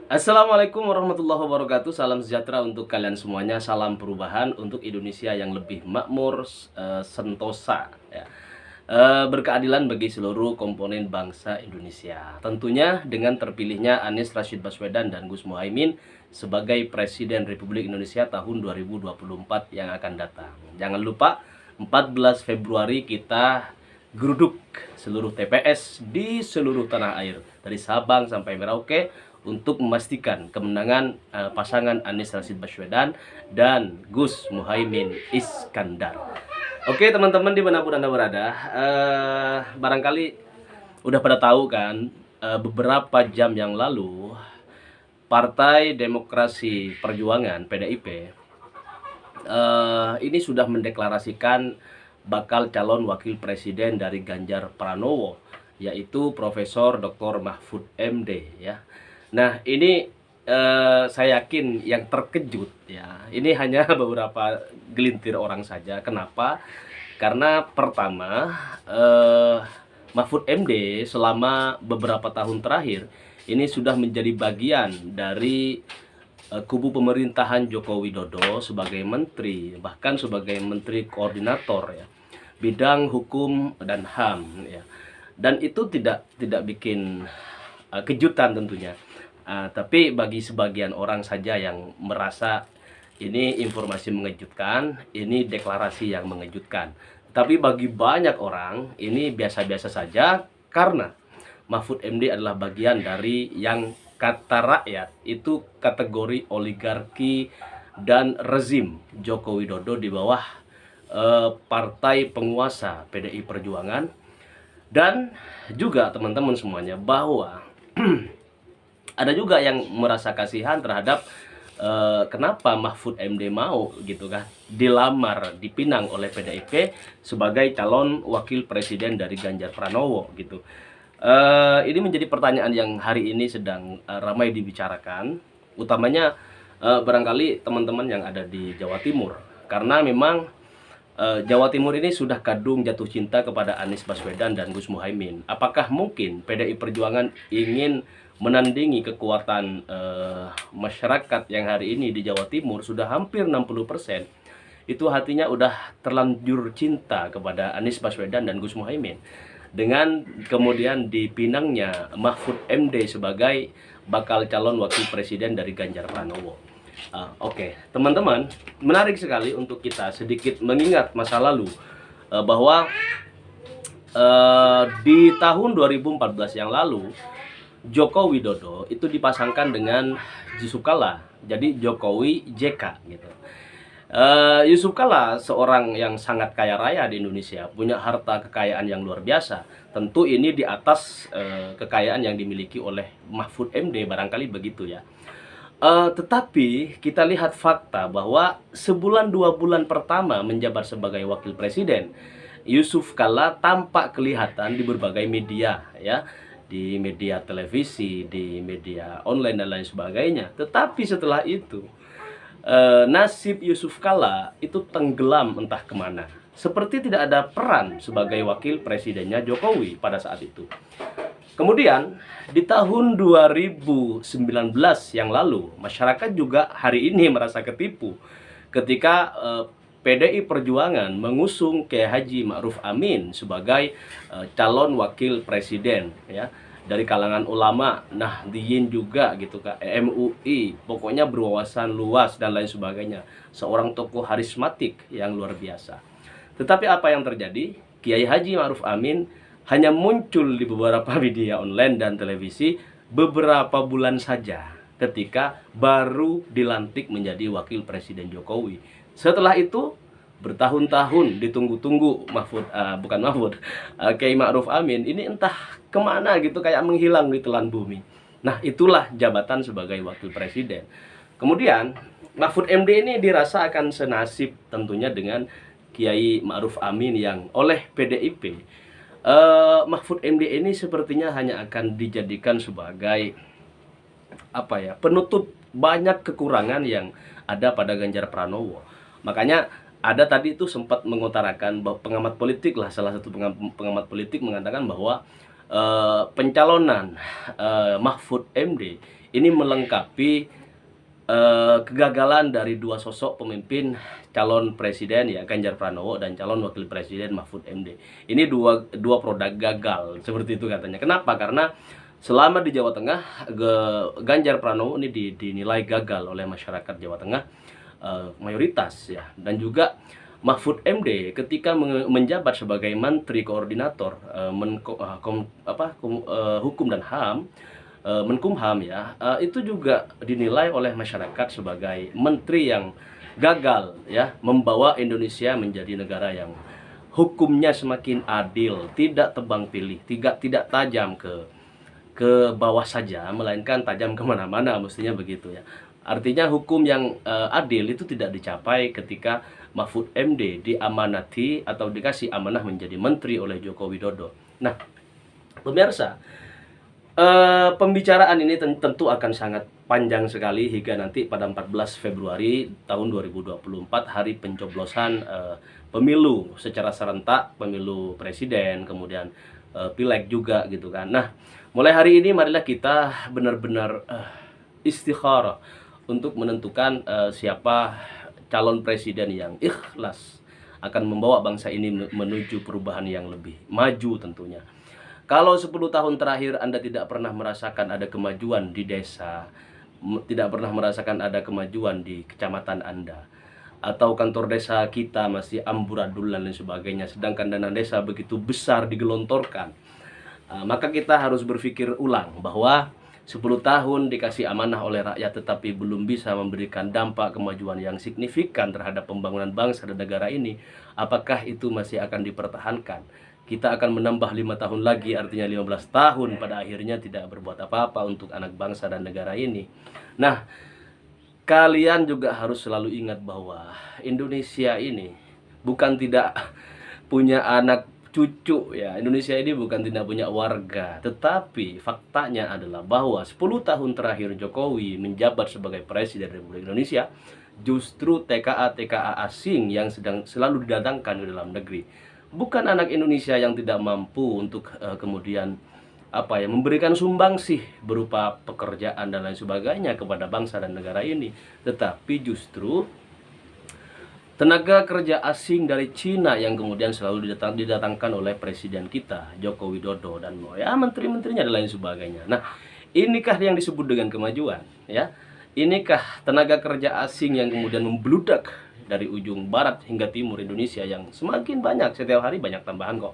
Assalamualaikum warahmatullahi wabarakatuh. Salam sejahtera untuk kalian semuanya. Salam perubahan untuk Indonesia yang lebih makmur, sentosa, ya. Berkeadilan bagi seluruh komponen bangsa Indonesia. Tentunya dengan terpilihnya Anies Rashid Baswedan dan Gus Muhaimin sebagai Presiden Republik Indonesia tahun 2024 yang akan datang. Jangan lupa 14 Februari kita geruduk seluruh TPS di seluruh tanah air dari Sabang sampai Merauke untuk memastikan kemenangan pasangan Anies Rashid Baswedan dan Gus Muhaimin Iskandar. Oke teman-teman dimanapun Anda berada, barangkali udah pada tahu kan, beberapa jam yang lalu Partai Demokrasi Perjuangan PDIP ini sudah mendeklarasikan bakal calon wakil presiden dari Ganjar Pranowo, yaitu Profesor Dr. Mahfud MD, ya. Nah ini saya yakin yang terkejut, ya, ini hanya beberapa gelintir orang saja. Kenapa? Karena pertama, Mahfud MD selama beberapa tahun terakhir ini sudah menjadi bagian dari kubu pemerintahan Joko Widodo sebagai menteri, bahkan sebagai menteri koordinator, ya, bidang hukum dan HAM, ya. Dan itu tidak bikin kejutan tentunya. Tapi bagi sebagian orang saja yang merasa ini informasi mengejutkan, ini deklarasi yang mengejutkan. Tapi bagi banyak orang ini biasa-biasa saja, karena Mahfud MD adalah bagian dari yang kata rakyat itu kategori oligarki dan rezim Joko Widodo di bawah partai penguasa PDI Perjuangan. Dan juga teman-teman semuanya bahwa ada juga yang merasa kasihan terhadap kenapa Mahfud MD mau gitu kan dilamar, dipinang oleh PDIP sebagai calon wakil presiden dari Ganjar Pranowo gitu. Ini menjadi pertanyaan yang hari ini sedang ramai dibicarakan, utamanya barangkali teman-teman yang ada di Jawa Timur, karena memang Jawa Timur ini sudah kadung jatuh cinta kepada Anies Baswedan dan Gus Muhaimin. Apakah mungkin PDI Perjuangan ingin menandingi kekuatan masyarakat yang hari ini di Jawa Timur sudah hampir 60%, itu hatinya udah terlanjur cinta kepada Anies Baswedan dan Gus Muhaimin, dengan kemudian dipinangnya Mahfud MD sebagai bakal calon wakil presiden dari Ganjar Pranowo. Oke, teman-teman, menarik sekali untuk kita sedikit mengingat masa lalu, bahwa di tahun 2014 yang lalu Joko Widodo itu dipasangkan dengan Yusuf Kala, jadi Jokowi JK gitu. Yusuf Kala seorang yang sangat kaya raya di Indonesia, punya harta kekayaan yang luar biasa. Tentu ini di atas kekayaan yang dimiliki oleh Mahfud MD, barangkali begitu ya. Tetapi kita lihat fakta bahwa sebulan 2 bulan pertama menjabat sebagai wakil presiden, Yusuf Kala tampak kelihatan di berbagai media, ya, di media televisi, di media online dan lain sebagainya. Tetapi setelah itu nasib Yusuf Kala itu tenggelam entah kemana, seperti tidak ada peran sebagai wakil presidennya Jokowi pada saat itu. Kemudian di tahun 2019 yang lalu, masyarakat juga hari ini merasa ketipu ketika PDI Perjuangan mengusung Kiai Haji Ma'ruf Amin sebagai calon wakil presiden, ya, dari kalangan ulama, Nahdliyin juga gitu Kak, MUI, pokoknya berwawasan luas dan lain sebagainya. Seorang tokoh karismatik yang luar biasa. Tetapi apa yang terjadi? Kiai Haji Ma'ruf Amin hanya muncul di beberapa media online dan televisi beberapa bulan saja ketika baru dilantik menjadi wakil presiden Jokowi. Setelah itu bertahun-tahun ditunggu-tunggu Kiai Ma'ruf Amin ini entah kemana gitu, kayak menghilang di telan bumi. Nah itulah jabatan sebagai wakil presiden. Kemudian Mahfud MD ini dirasa akan senasib tentunya dengan Kiai Ma'ruf Amin yang oleh PDIP. Mahfud MD ini sepertinya hanya akan dijadikan sebagai penutup banyak kekurangan yang ada pada Ganjar Pranowo. Makanya ada tadi itu sempat mengutarakan bahwa pengamat politik lah, salah satu pengamat politik mengatakan bahwa pencalonan Mahfud MD ini melengkapi kegagalan dari dua sosok pemimpin calon presiden ya, Ganjar Pranowo dan calon wakil presiden Mahfud MD. Ini dua produk gagal seperti itu katanya. Kenapa? Karena selama di Jawa Tengah Ganjar Pranowo ini dinilai gagal oleh masyarakat Jawa Tengah mayoritas ya, dan juga Mahfud MD ketika menjabat sebagai Menteri Koordinator Hukum dan HAM, Menkumham ya, itu juga dinilai oleh masyarakat sebagai menteri yang gagal ya, membawa Indonesia menjadi negara yang hukumnya semakin adil, tidak tebang pilih, tidak tajam ke bawah saja, melainkan tajam kemana-mana, mestinya begitu ya. Artinya hukum yang adil itu tidak dicapai ketika Mahfud MD diamanati atau dikasih amanah menjadi menteri oleh Joko Widodo. Nah, pemirsa, pembicaraan ini tentu akan sangat panjang sekali hingga nanti pada 14 Februari tahun 2024, hari pencoblosan pemilu secara serentak, pemilu presiden, kemudian pileg juga gitu kan. Nah, mulai hari ini marilah kita benar-benar istikharah untuk menentukan siapa calon presiden yang ikhlas akan membawa bangsa ini menuju perubahan yang lebih maju tentunya. Kalau 10 tahun terakhir Anda tidak pernah merasakan ada kemajuan di desa, tidak pernah merasakan ada kemajuan di kecamatan Anda, atau kantor desa kita masih amburadul dan lain sebagainya, sedangkan dana desa begitu besar digelontorkan, maka kita harus berpikir ulang bahwa 10 tahun dikasih amanah oleh rakyat tetapi belum bisa memberikan dampak kemajuan yang signifikan terhadap pembangunan bangsa dan negara ini, apakah itu masih akan dipertahankan? Kita akan menambah 5 tahun lagi, artinya 15 tahun, pada akhirnya tidak berbuat apa-apa untuk anak bangsa dan negara ini. Nah, kalian juga harus selalu ingat bahwa Indonesia ini bukan tidak punya anak cucu ya. Indonesia ini bukan tidak punya warga, tetapi faktanya adalah bahwa 10 tahun terakhir Jokowi menjabat sebagai Presiden Republik Indonesia, justru TKA asing yang sedang selalu didatangkan ke dalam negeri. Bukan anak Indonesia yang tidak mampu untuk kemudian memberikan sumbangsih berupa pekerjaan dan lain sebagainya kepada bangsa dan negara ini, tetapi justru tenaga kerja asing dari Cina yang kemudian selalu didatangkan oleh presiden kita Joko Widodo dan ya menteri-menterinya dan lain sebagainya. Nah, inikah yang disebut dengan kemajuan ya? Inikah tenaga kerja asing yang kemudian membludak dari ujung barat hingga timur Indonesia yang semakin banyak, setiap hari banyak tambahan kok.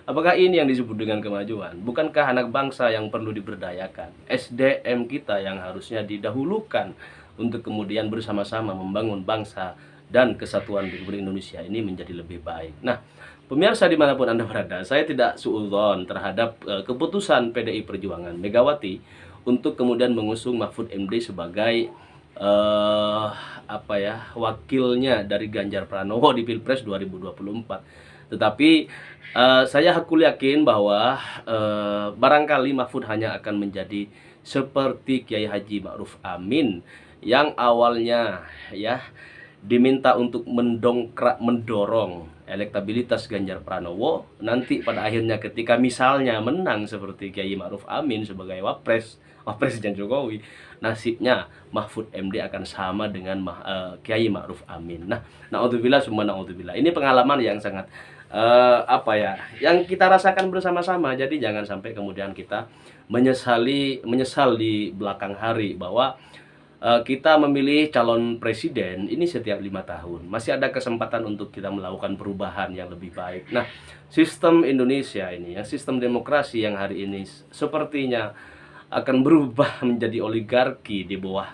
Apakah ini yang disebut dengan kemajuan? Bukankah anak bangsa yang perlu diberdayakan? SDM kita yang harusnya didahulukan untuk kemudian bersama-sama membangun bangsa dan kesatuan Republik Indonesia ini menjadi lebih baik. Nah, pemirsa dimanapun Anda berada, saya tidak suudzon terhadap keputusan PDI Perjuangan Megawati untuk kemudian mengusung Mahfud MD sebagai wakilnya dari Ganjar Pranowo di Pilpres 2024. Tetapi saya hakul yakin bahwa barangkali Mahfud hanya akan menjadi seperti Kiai Haji Ma'ruf Amin yang awalnya ya diminta untuk mendorong elektabilitas Ganjar Pranowo, nanti pada akhirnya ketika misalnya menang seperti Kiai Ma'ruf Amin sebagai Presiden Jokowi, nasibnya Mahfud MD akan sama dengan Kiai Ma'ruf Amin. Nah, naudzubillah summa naudzubillah. Ini pengalaman yang sangat yang kita rasakan bersama-sama. Jadi jangan sampai kemudian kita menyesal di belakang hari bahwa kita memilih calon presiden ini setiap 5 tahun. Masih ada kesempatan untuk kita melakukan perubahan yang lebih baik. Nah, sistem Indonesia ini, sistem demokrasi yang hari ini sepertinya akan berubah menjadi oligarki di bawah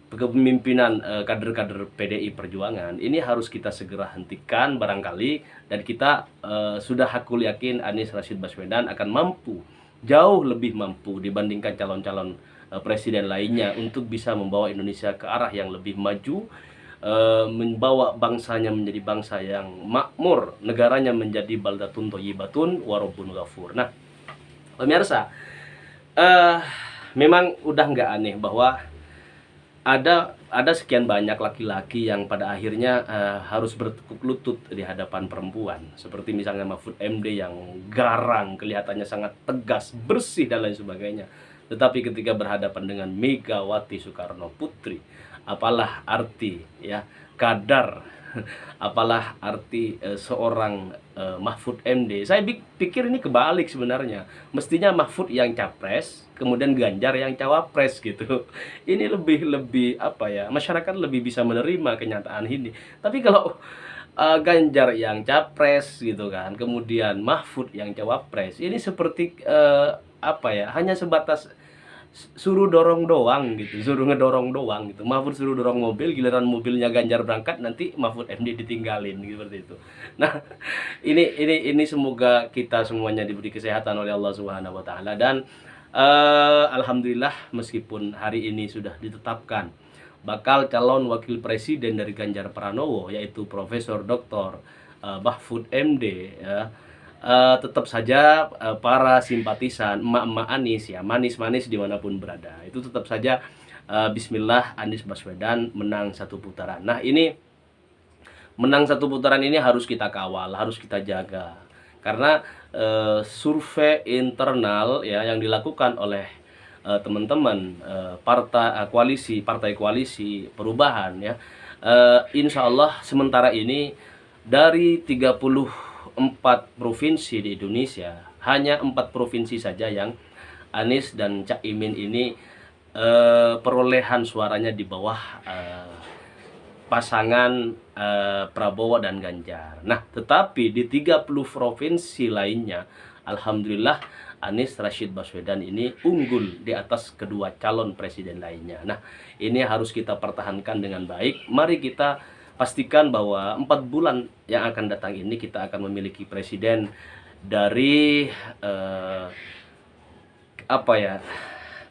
kepemimpinan kader-kader PDI Perjuangan. Ini harus kita segera hentikan barangkali, dan kita sudah hakul yakin Anies Rashid Baswedan akan mampu, jauh lebih mampu dibandingkan calon-calon presiden lainnya untuk bisa membawa Indonesia ke arah yang lebih maju, membawa bangsanya menjadi bangsa yang makmur, negaranya menjadi baldatun thayyibatun wa rabbun ghafur. Nah, pemirsa, memang udah nggak aneh bahwa ada sekian banyak laki-laki yang pada akhirnya harus bertekuk lutut di hadapan perempuan, seperti misalnya Mahfud MD yang garang, kelihatannya sangat tegas, bersih dan lain sebagainya. Tetapi ketika berhadapan dengan Megawati Soekarno Putri, apalah arti ya kadar, apalah arti seorang Mahfud MD. Saya pikir ini kebalik sebenarnya. Mestinya Mahfud yang capres, kemudian Ganjar yang cawapres gitu. Ini lebih apa ya? Masyarakat lebih bisa menerima kenyataan ini. Tapi kalau Ganjar yang capres gitu kan, kemudian Mahfud yang cawapres, ini seperti apa ya? Hanya sebatas suruh dorong doang gitu, suruh ngedorong doang gitu. Mahfud suruh dorong mobil, giliran mobilnya Ganjar berangkat, nanti Mahfud MD ditinggalin gitu, seperti itu. Nah, ini semoga kita semuanya diberi kesehatan oleh Allah Subhanahu wa taala, dan alhamdulillah meskipun hari ini sudah ditetapkan bakal calon wakil presiden dari Ganjar Pranowo, yaitu Profesor Dr. Mahfud MD ya. Tetap saja para simpatisan emak-emak Anies ya, manis-manis dimanapun berada, itu tetap saja Bismillah Anies Baswedan menang satu putaran. Nah, ini menang satu putaran ini harus kita kawal, harus kita jaga, karena survei internal ya yang dilakukan oleh teman-teman partai koalisi perubahan ya, insya Allah sementara ini dari 34 provinsi di Indonesia, hanya 4 provinsi saja yang Anies dan Cak Imin ini perolehan suaranya di bawah pasangan Prabowo dan Ganjar. Nah, tetapi di 30 provinsi lainnya, alhamdulillah Anies Rashid Baswedan ini unggul di atas kedua calon presiden lainnya. Nah, ini harus kita pertahankan dengan baik. Mari kita pastikan bahwa 4 bulan yang akan datang ini kita akan memiliki presiden dari apa ya,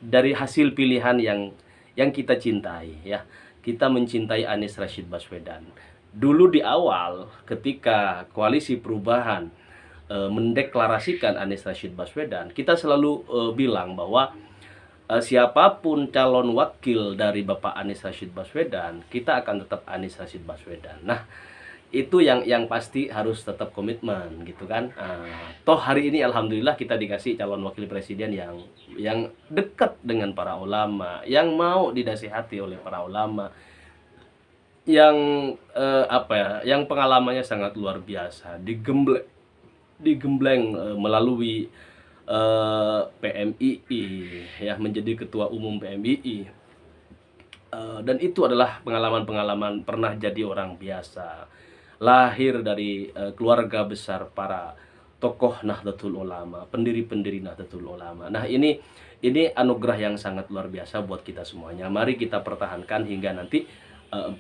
dari hasil pilihan yang kita cintai ya. Kita mencintai Anies Rashid Baswedan. Dulu di awal ketika koalisi perubahan mendeklarasikan Anies Rashid Baswedan, kita selalu bilang bahwa siapapun calon wakil dari Bapak Anies Rashid Baswedan, kita akan tetap Anies Rashid Baswedan. Nah, itu yang pasti harus tetap komitmen gitu kan. Toh hari ini alhamdulillah kita dikasih calon wakil presiden yang dekat dengan para ulama, yang mau dinasihati oleh para ulama, yang apa ya, yang pengalamannya sangat luar biasa, digembleng melalui PMII ya, menjadi ketua umum PMII, dan itu adalah pengalaman-pengalaman pernah jadi orang biasa, lahir dari keluarga besar para tokoh Nahdlatul Ulama, pendiri-pendiri Nahdlatul Ulama. Nah, ini anugerah yang sangat luar biasa buat kita semuanya. Mari kita pertahankan hingga nanti 14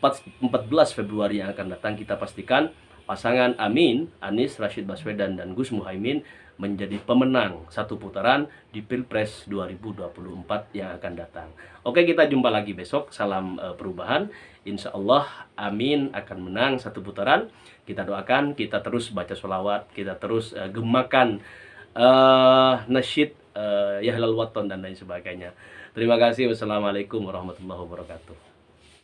Februari yang akan datang. Kita pastikan pasangan Amin, Anies Rashid Baswedan dan Gus Muhaimin menjadi pemenang satu putaran di Pilpres 2024 yang akan datang. Oke, kita jumpa lagi besok. Salam perubahan. Insya Allah Amin akan menang satu putaran. Kita doakan, kita terus baca sholawat, kita terus gemakan nasyid Ya Hilal Waton dan lain sebagainya. Terima kasih. Wassalamualaikum warahmatullahi wabarakatuh.